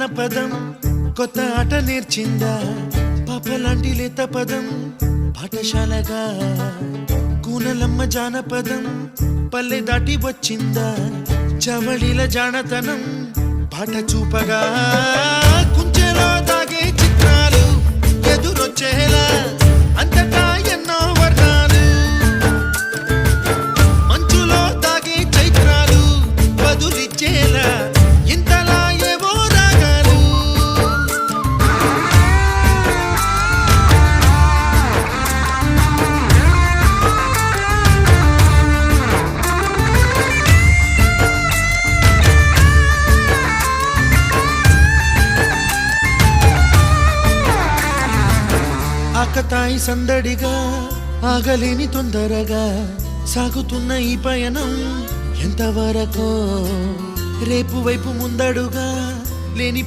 జానపదం కొత్త ఆట నేర్చిందా పాపలాంటి లేత పదం పాఠశాలగా కూనలమ్మ జానపదం పల్లె దాటి వచ్చిందా చవళిల జానతనం పాట చూపగా కుంచెలో దాగే చిత్రాలు ఎదురొచ్చేలా అంతటా ఎన్నో వర్ణాలు మంచులో దాగే చైత్రాలు బదులిచ్చేలా ఇంతలా ఏవో రాగాలు ఆకతాయి సందడిగా ఆగలేని తొందరగా సాగుతున్న ఈ పయనం ఎంతవరకో రేపు వైపు ముందడుగా లేని